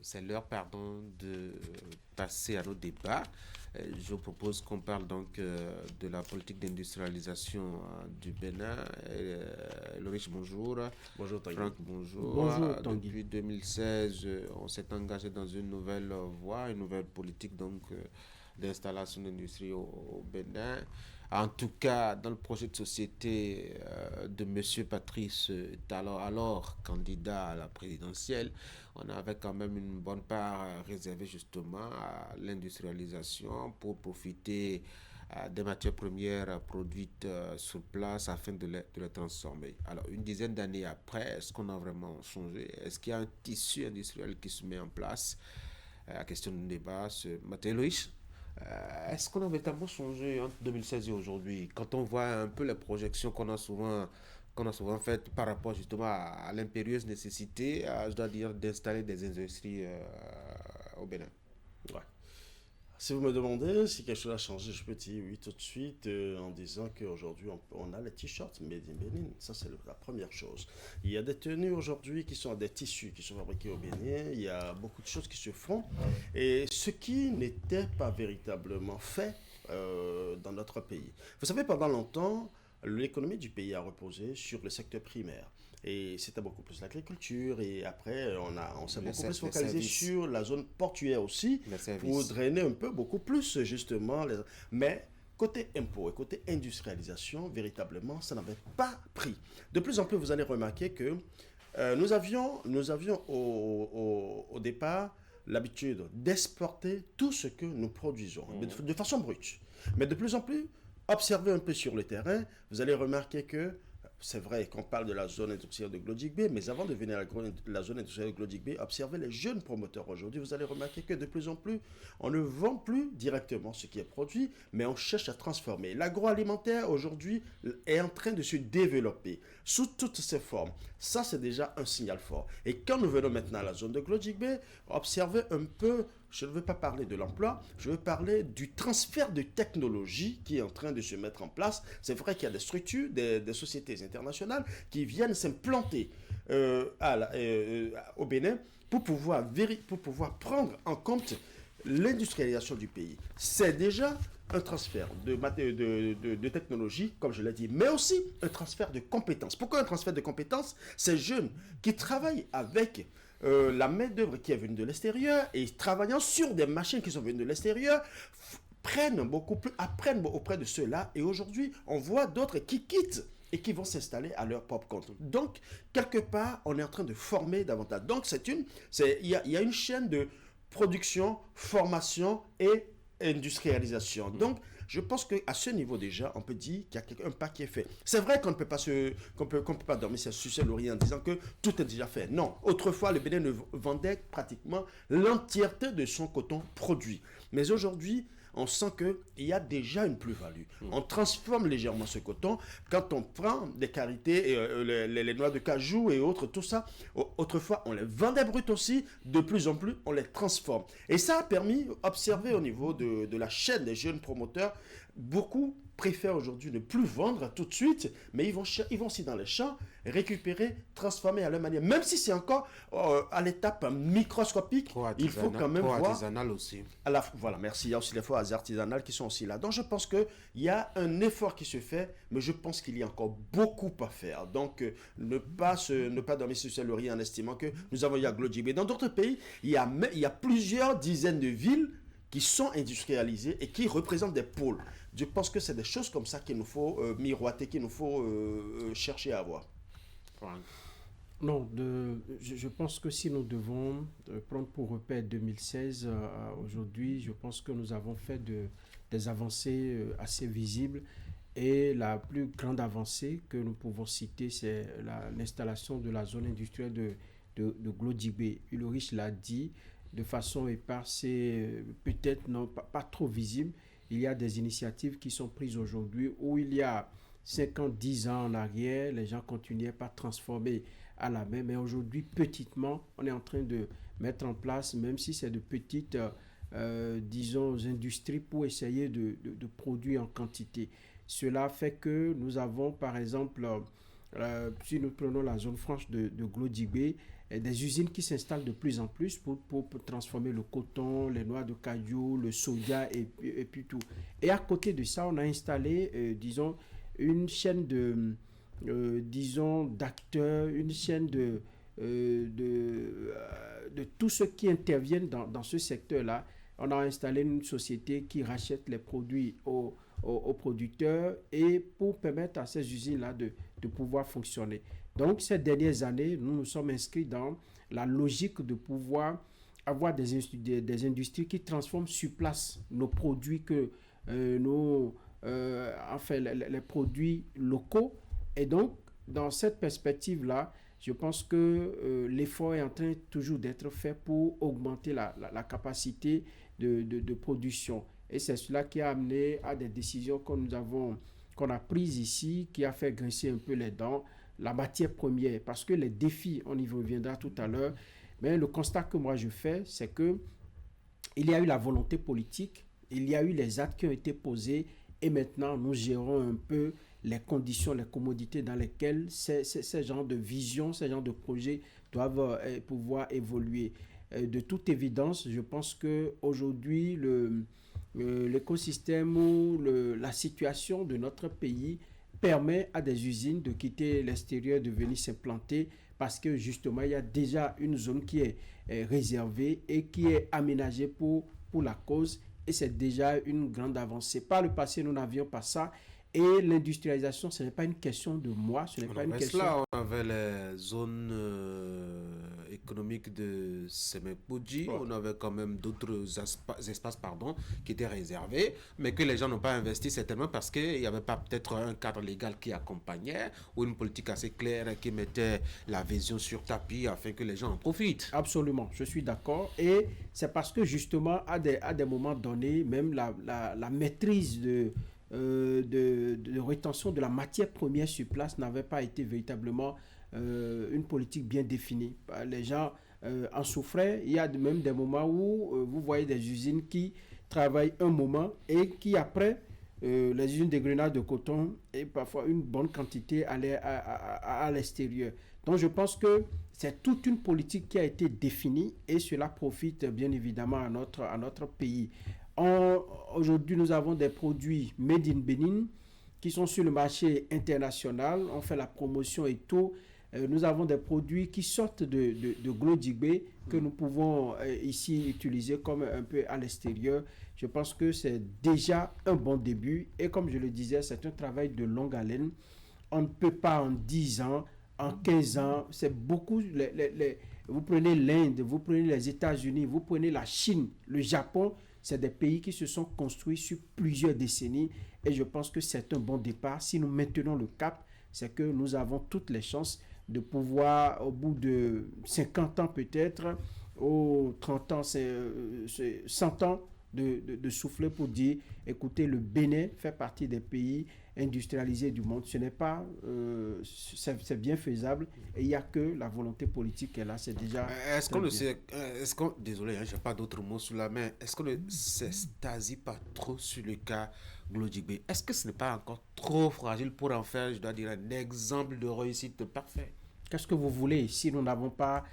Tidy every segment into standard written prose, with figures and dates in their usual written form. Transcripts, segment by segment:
c'est l'heure, pardon, de passer à nos débats. Je vous propose qu'on parle donc de la politique d'industrialisation du Bénin. Loris, bonjour. Bonjour Tanguy. Franck, bonjour. Bonjour Tanguy. Depuis 2016, on s'est engagé dans une nouvelle voie, une nouvelle politique donc d'installation d'industrie au Bénin. En tout cas, dans le projet de société de Monsieur Patrice Talon, alors candidat à la présidentielle, on avait quand même une bonne part réservée justement à l'industrialisation pour profiter des matières premières produites sur place afin de les transformer. Alors, une dizaine d'années après, est-ce qu'on a vraiment changé? Est-ce qu'il y a un tissu industriel qui se met en place? La question de débat ce matin. Loïs, est-ce qu'on a véritablement changé entre 2016 et aujourd'hui? Quand on voit un peu les projections qu'on a souvent faites par rapport justement à l'impérieuse nécessité, je dois dire, d'installer des industries au Bénin. Ouais. Si vous me demandez si quelque chose a changé, je peux dire oui tout de suite en disant qu'aujourd'hui on a les t-shirts Made in Benin. Ça c'est la première chose. Il y a des tenues aujourd'hui qui sont des tissus qui sont fabriqués au Bénin. Il y a beaucoup de choses qui se font. Et ce qui n'était pas véritablement fait dans notre pays. Vous savez, pendant longtemps, l'économie du pays a reposé sur le secteur primaire. Et c'était beaucoup plus l'agriculture. Et après, on s'est beaucoup plus focalisé sur la zone portuaire aussi, pour drainer un peu, beaucoup plus justement. Mais côté impôt et côté industrialisation, véritablement, ça n'avait pas pris. De plus en plus, vous allez remarquer que nous avions au départ l'habitude d'exporter tout ce que nous produisons, de façon brute. Mais de plus en plus, observez un peu sur le terrain, vous allez remarquer que c'est vrai qu'on parle de la zone industrielle de Glodjigbe, mais avant de venir à la zone industrielle de Glodjigbe, observez les jeunes promoteurs aujourd'hui. Vous allez remarquer que de plus en plus, on ne vend plus directement ce qui est produit, mais on cherche à transformer. L'agroalimentaire aujourd'hui est en train de se développer sous toutes ses formes. Ça, c'est déjà un signal fort. Et quand nous venons maintenant à la zone de Glodjigbe, observez un peu. Je ne veux pas parler de l'emploi, je veux parler du transfert de technologie qui est en train de se mettre en place. C'est vrai qu'il y a des structures, des sociétés internationales qui viennent s'implanter au Bénin pour pouvoir prendre en compte l'industrialisation du pays. C'est déjà un transfert de technologie, comme je l'ai dit, mais aussi un transfert de compétences. Pourquoi un transfert de compétences? Ces jeunes qui travaillent avec la main-d'œuvre qui est venue de l'extérieur et travaillant sur des machines qui sont venues de l'extérieur, apprennent auprès de ceux-là. Et aujourd'hui, on voit d'autres qui quittent et qui vont s'installer à leur propre compte. Donc, quelque part, on est en train de former davantage. Donc, il y a une chaîne de production, formation et industrialisation. Donc, je pense qu'à ce niveau déjà, on peut dire qu'il y a un pas qui est fait. C'est vrai qu'on ne peut pas dormir sur ses lauriers en disant que tout est déjà fait. Non. Autrefois, le Bénin vendait pratiquement l'entièreté de son coton produit. Mais aujourd'hui, on sent qu'il y a déjà une plus-value. On transforme légèrement ce coton. Quand on prend des qualités, les noix de cajou et autres, tout ça, autrefois, on les vendait brut aussi. De plus en plus, on les transforme. Et ça a permis, observer au niveau de la chaîne des jeunes promoteurs, beaucoup préfèrent aujourd'hui ne plus vendre tout de suite, mais ils vont aussi dans les champs, récupérer, transformer à leur manière. Même si c'est encore à l'étape microscopique, il faut quand même voir. Artisanal aussi. Voilà, merci. Il y a aussi les foires artisanales qui sont aussi là. Donc je pense qu'il y a un effort qui se fait, mais je pense qu'il y a encore beaucoup à faire. Donc ne pas dormir sur ses lauriers en estimant que nous avons eu à Glodjibé. Dans d'autres pays, il y a plusieurs dizaines de villes qui sont industrialisées et qui représentent des pôles. Je pense que c'est des choses comme ça qu'il nous faut miroiter, qu'il nous faut chercher à avoir. Non, je pense que si nous devons prendre pour repère 2016 aujourd'hui, je pense que nous avons fait des avancées assez visibles. Et la plus grande avancée que nous pouvons citer, c'est l'installation de la zone industrielle de Glodjibé. Ulrich l'a dit de façon éparse, peut-être non, pas trop visible. Il y a des initiatives qui sont prises aujourd'hui où il y a 5 ans, 10 ans en arrière, les gens continuaient pas transformer à la main, mais aujourd'hui, petitement, on est en train de mettre en place, même si c'est de petites, disons, industries pour essayer de produire en quantité. Cela fait que nous avons, par exemple, si nous prenons la zone franche de Glodjibé, des usines qui s'installent de plus en plus pour transformer le coton, les noix de cajou, le soja et puis tout. Et à côté de ça, on a installé, disons, une chaîne disons, d'acteurs, une chaîne de tous ceux qui interviennent dans ce secteur-là. On a installé une société qui rachète les produits aux producteurs et pour permettre à ces usines-là de pouvoir fonctionner. Donc, ces dernières années, nous nous sommes inscrits dans la logique de pouvoir avoir des industries qui transforment sur place nos produits les produits locaux. Et donc, dans cette perspective-là, je pense que l'effort est en train toujours d'être fait pour augmenter la capacité de production. Et c'est cela qui a amené à des décisions qu'on a prises ici, qui a fait grincer un peu les dents, la matière première. Parce que les défis, on y reviendra tout à l'heure, mais le constat que moi je fais, c'est que il y a eu la volonté politique, il y a eu les actes qui ont été posés, et maintenant nous gérons un peu les conditions, les commodités dans lesquelles ces genres de visions, ces genres de projets doivent pouvoir évoluer. De toute évidence, je pense qu'aujourd'hui, l'écosystème ou la situation de notre pays permet à des usines de quitter l'extérieur, de venir s'implanter parce que justement, il y a déjà une zone qui est réservée et qui est aménagée pour la cause et c'est déjà une grande avancée. Par le passé, nous n'avions pas ça. Et l'industrialisation, ce n'est pas une question de moi, ce n'est pas une question... Là, on avait les zones économiques de Semepoudji, on avait quand même d'autres espaces qui étaient réservés, mais que les gens n'ont pas investi certainement parce qu'il n'y avait pas peut-être un cadre légal qui accompagnait ou une politique assez claire qui mettait la vision sur tapis afin que les gens en profitent. Absolument, je suis d'accord. Et c'est parce que justement, à des moments donnés, même la maîtrise de rétention de la matière première sur place n'avait pas été véritablement une politique bien définie. Les gens en souffraient. Il y a même des moments où vous voyez des usines qui travaillent un moment et qui après, les usines de grenades de coton et parfois une bonne quantité allaient à l'extérieur. Donc je pense que c'est toute une politique qui a été définie et cela profite bien évidemment à notre pays. Aujourd'hui, nous avons des produits made in Benin qui sont sur le marché international. On fait la promotion et tout. Nous avons des produits qui sortent de Glodjibé que nous pouvons ici utiliser comme un peu à l'extérieur. Je pense que c'est déjà un bon début. Et comme je le disais, c'est un travail de longue haleine. On ne peut pas en 10 ans, en 15 ans. C'est beaucoup. Vous prenez l'Inde, vous prenez les États-Unis, vous prenez la Chine, le Japon. C'est des pays qui se sont construits sur plusieurs décennies et je pense que c'est un bon départ. Si nous maintenons le cap, c'est que nous avons toutes les chances de pouvoir, au bout de 50 ans peut-être, ou 30 ans, 100 ans, de souffler pour dire, écoutez, le Bénin fait partie des pays industrialisés du monde. Ce n'est pas, c'est bien faisable et il n'y a que la volonté politique qui est là, c'est déjà... Désolé, je n'ai pas d'autres mots sous la main. Est-ce qu'on ne s'extasie pas trop sur le cas Glodjibé? Est-ce que ce n'est pas encore trop fragile pour en faire, je dois dire, un exemple de réussite parfait? Qu'est-ce que vous voulez? Si nous n'avons pas...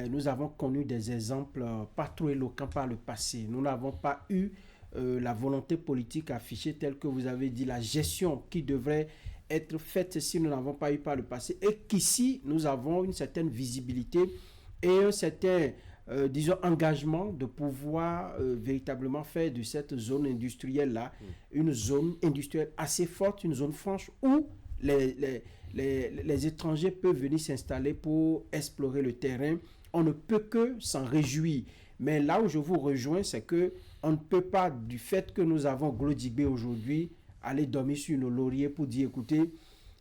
nous avons connu des exemples pas trop éloquents par le passé. Nous n'avons pas eu la volonté politique affichée telle que vous avez dit, la gestion qui devrait être faite si nous n'avons pas eu par le passé. Et qu'ici, nous avons une certaine visibilité et un certain, disons, engagement de pouvoir véritablement faire de cette zone industrielle-là une zone industrielle assez forte, une zone franche où les étrangers peuvent venir s'installer pour explorer le terrain. On ne peut que s'en réjouir. Mais là où je vous rejoins, c'est que on ne peut pas, du fait que nous avons Glodjibé aujourd'hui, aller dormir sur nos lauriers pour dire, écoutez,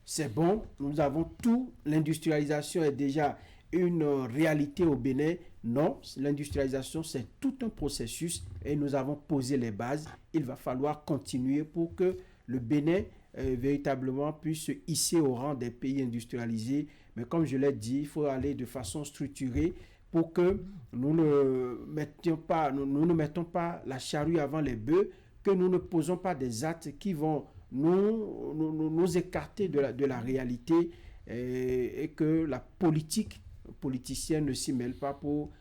c'est bon, nous avons tout, l'industrialisation est déjà une réalité au Bénin. Non, l'industrialisation, c'est tout un processus et nous avons posé les bases. Il va falloir continuer pour que le Bénin véritablement puisse se hisser au rang des pays industrialisés. Mais comme je l'ai dit, il faut aller de façon structurée pour que nous ne mettons pas la charrue avant les bœufs, que nous ne posons pas des actes qui vont nous écarter de la réalité et que la politique politiciens ne s'y mêlent pas pour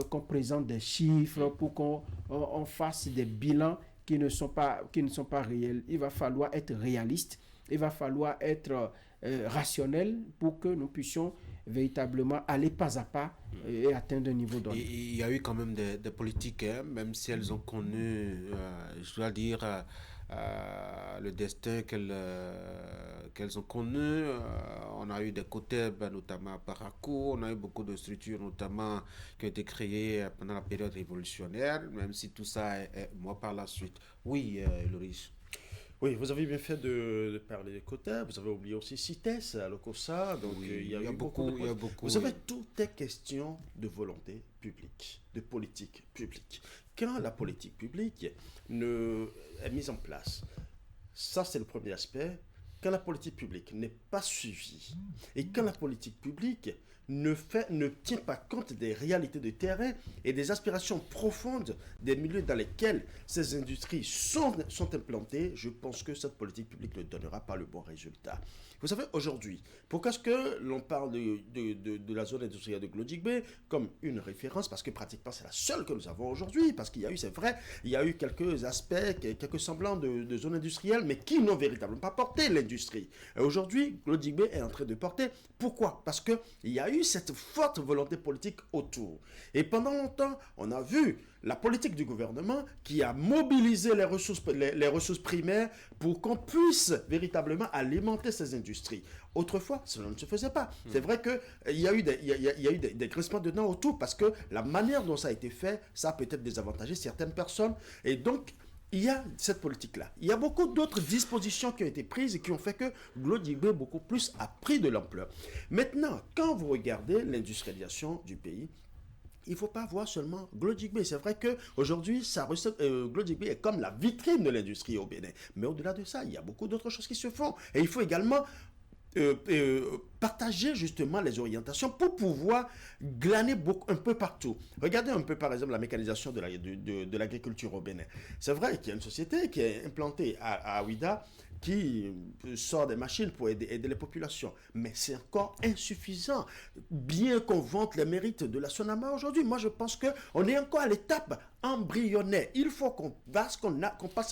qu'on présente des chiffres, pour qu'on on fasse des bilans qui ne sont pas réels. Il va falloir être réaliste, il va falloir être rationnel pour que nous puissions véritablement aller pas à pas et atteindre un niveau donné. Il y a eu quand même des politiques, hein, même si elles ont connu, je dois dire, le destin qu'elles ont connu. On a eu des côtés, notamment à Parakou, on a eu beaucoup de structures, notamment qui ont été créées pendant la période révolutionnaire, même si tout ça est moi par la suite. Oui, Loris. Oui, vous avez bien fait de parler de quotas. Vous avez oublié aussi CITES, à l'OCOSA. Donc, Oui, il y a eu beaucoup de... il y a beaucoup. Vous savez, tout est question de volonté publique, de politique publique. Quand la politique publique est mise en place, ça c'est le premier aspect. Quand la politique publique n'est pas suivie et quand la politique publique ne tient pas compte des réalités de terrain et des aspirations profondes des milieux dans lesquels ces industries sont implantées, je pense que cette politique publique ne donnera pas le bon résultat. Vous savez, aujourd'hui, pourquoi est-ce que l'on parle de la zone industrielle de Glodjigbe comme une référence? Parce que pratiquement c'est la seule que nous avons aujourd'hui, parce qu'il y a eu, c'est vrai, il y a eu quelques aspects, quelques semblants de zone industrielle, mais qui n'ont véritablement pas porté l'industrie. Et aujourd'hui, Glodjigbe est en train de porter. Pourquoi? Parce qu'il y a eu cette forte volonté politique autour. Et pendant longtemps, on a vu la politique du gouvernement qui a mobilisé les ressources primaires pour qu'on puisse véritablement alimenter ces industries. Autrefois, cela ne se faisait pas. C'est vrai qu'il y a eu des grincements de dents autour parce que la manière dont ça a été fait, ça a peut-être désavantagé certaines personnes. Et donc, il y a cette politique-là. Il y a beaucoup d'autres dispositions qui ont été prises et qui ont fait que Glodjigbe beaucoup plus a pris de l'ampleur. Maintenant, quand vous regardez l'industrialisation du pays, il ne faut pas voir seulement Glodjigbe. C'est vrai qu'aujourd'hui, Glodjigbe est comme la vitrine de l'industrie au Bénin. Mais au-delà de ça, il y a beaucoup d'autres choses qui se font. Et il faut également partager justement les orientations pour pouvoir glaner un peu partout. Regardez un peu par exemple la mécanisation de l'agriculture au Bénin. C'est vrai qu'il y a une société qui est implantée à Ouida qui sort des machines pour aider les populations. Mais c'est encore insuffisant. Bien qu'on vante les mérites de la Sonama aujourd'hui, moi je pense qu'on est encore à l'étape embryonnaire. Il faut qu'on passe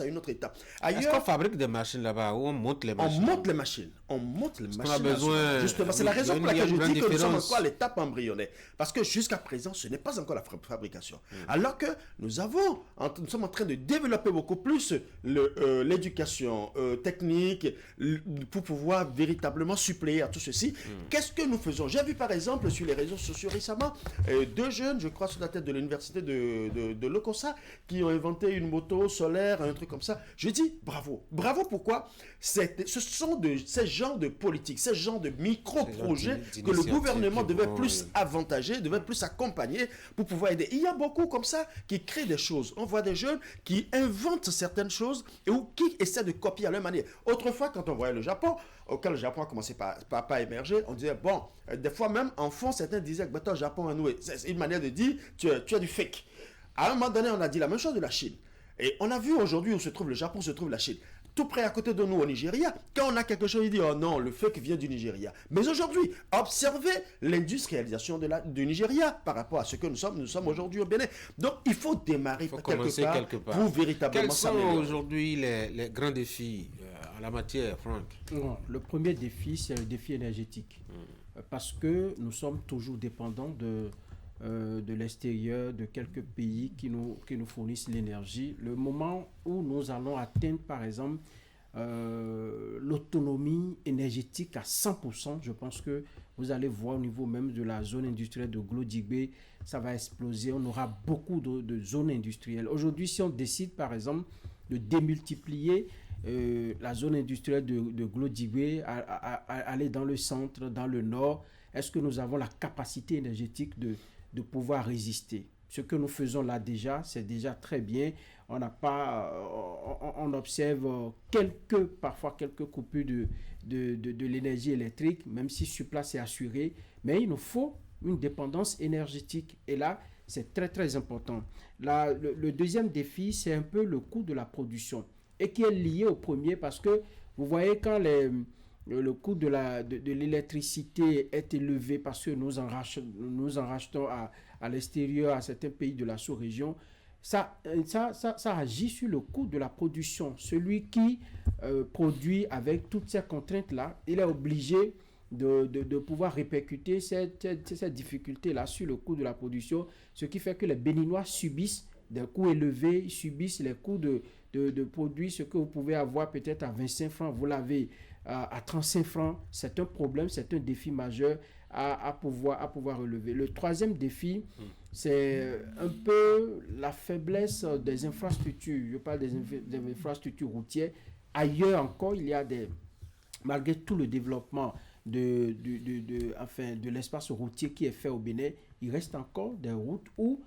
à une autre étape. Est-ce qu'on fabrique des machines là-bas ou on monte les machines? On monte les machines. On monte les machines. On a besoin... Justement, c'est la raison pour laquelle je dis que nous sommes encore à l'étape embryonnaire. Parce que jusqu'à présent, ce n'est pas encore la fabrication. Alors que nous sommes en train de développer beaucoup plus l'éducation technique pour pouvoir véritablement suppléer à tout ceci. Qu'est-ce que nous faisons? J'ai vu par exemple sur les réseaux sociaux récemment 2 jeunes, je crois, sur la tête de l'université de l'OCOSA qui ont inventé une moto solaire, un truc comme ça. Je dis bravo. Bravo pourquoi? Ce sont ces genres de politiques, ces genres de micro-projets que le gouvernement devait plus avantager, devait plus accompagner pour pouvoir aider. Il y a beaucoup comme ça qui créent des choses. On voit des jeunes qui inventent certaines choses ou qui essaient de copier à leur manière. Autrefois, quand on voyait le Japon, quand le Japon a commencé par émerger, on disait, bon, des fois même, en fond, certains disaient que le Japon a noué. C'est une manière de dire, tu as du fake. À un moment donné, on a dit la même chose de la Chine. Et on a vu aujourd'hui où se trouve le Japon, où se trouve la Chine. Tout près à côté de nous au Nigeria, quand on a quelque chose, il dit, oh non, le fake vient du Nigeria. Mais aujourd'hui, observez l'industrialisation du Nigeria par rapport à ce que nous sommes aujourd'hui au Bénin. Donc, il faut démarrer quelque part pour véritablement s'améliorer. Quels sont aujourd'hui les grands défis en la matière, Franck? Le premier défi, c'est le défi énergétique. Parce que nous sommes toujours dépendants de l'extérieur, de quelques pays qui nous fournissent l'énergie. Le moment où nous allons atteindre, par exemple, l'autonomie énergétique à 100%, je pense que vous allez voir au niveau même de la zone industrielle de Glodjigbe, ça va exploser. On aura beaucoup de zones industrielles. Aujourd'hui, si on décide, par exemple, de démultiplier la zone industrielle de Glodjigbe, aller dans le centre, dans le nord, est-ce que nous avons la capacité énergétique de pouvoir résister? Ce que nous faisons là déjà, c'est déjà très bien. On observe parfois quelques coupures de l'énergie électrique, même si sur place c'est assuré. Mais il nous faut une dépendance énergétique. Et là, c'est très très important. Le deuxième défi, c'est un peu le coût de la production et qui est lié au premier parce que vous voyez quand le coût de l'électricité est élevé parce que nous en rachetons à l'extérieur, à certains pays de la sous-région, ça agit sur le coût de la production. Celui qui produit avec toutes ces contraintes-là, il est obligé de pouvoir répercuter cette difficulté-là sur le coût de la production, ce qui fait que les Béninois subissent des coûts élevés, ils subissent les coûts de produits, ce que vous pouvez avoir peut-être à 25 francs, vous l'avez à 35 francs. C'est un problème, c'est un défi majeur à pouvoir relever. Le troisième défi, c'est un peu la faiblesse des infrastructures. Je parle des infrastructures routières. Ailleurs encore, il y a malgré tout le développement de l'espace routier qui est fait au Bénin, il reste encore des routes où,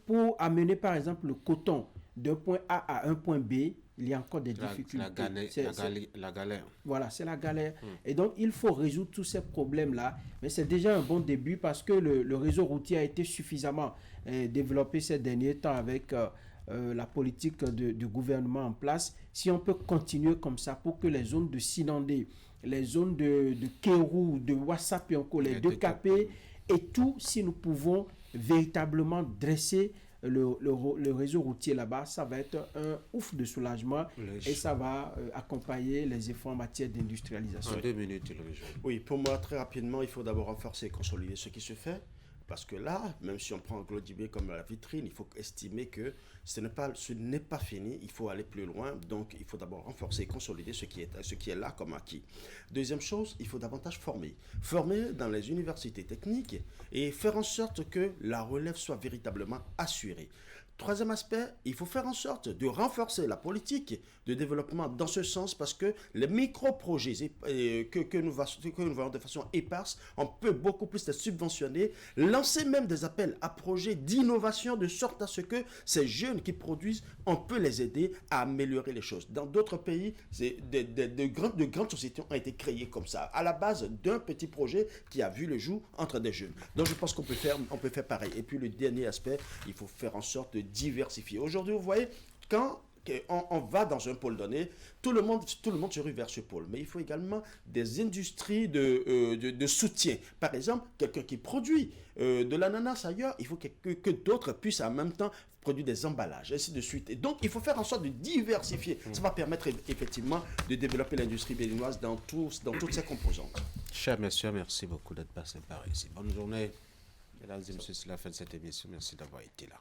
pour amener par exemple le coton d'un point A à un point B, il y a encore des difficultés. La galère. Voilà, c'est la galère. Et donc, il faut résoudre tous ces problèmes-là. Mais c'est déjà un bon début parce que le réseau routier a été suffisamment développé ces derniers temps avec la politique du gouvernement en place. Si on peut continuer comme ça pour que les zones de Sinandé, les zones de Kérou, de Ouassapionko, les 2KP et tout, si nous pouvons véritablement dresser le réseau routier là-bas, ça va être un ouf de soulagement et ça va accompagner les efforts en matière d'industrialisation. En 2 minutes, Oui, pour moi, très rapidement, il faut d'abord renforcer et consolider ce qui se fait. Parce que là, même si on prend Glodibé comme la vitrine, il faut estimer que ce n'est pas fini, il faut aller plus loin. Donc, il faut d'abord renforcer et consolider ce qui est là comme acquis. Deuxième chose, il faut davantage former. Former dans les universités techniques et faire en sorte que la relève soit véritablement assurée. Troisième aspect, il faut faire en sorte de renforcer la politique de développement dans ce sens parce que les micro-projets que nous voyons de façon éparse, on peut beaucoup plus les subventionner, lancer même des appels à projets d'innovation de sorte à ce que ces jeunes qui produisent, on peut les aider à améliorer les choses. Dans d'autres pays, de grandes sociétés ont été créées comme ça, à la base d'un petit projet qui a vu le jour entre des jeunes. Donc je pense qu'on peut faire pareil. Et puis le dernier aspect, il faut faire en sorte de diversifier. Aujourd'hui, vous voyez, quand on va dans un pôle donné, tout le monde se rue vers ce pôle. Mais il faut également des industries de soutien. Par exemple, quelqu'un qui produit de l'ananas ailleurs, il faut que d'autres puissent en même temps produire des emballages, ainsi de suite. Et donc, il faut faire en sorte de diversifier. Ça va permettre effectivement de développer l'industrie béninoise dans toutes ses composantes. Chers messieurs, merci beaucoup d'être passés par ici. Bonne journée. Mesdames et messieurs, c'est la fin de cette émission. Merci d'avoir été là.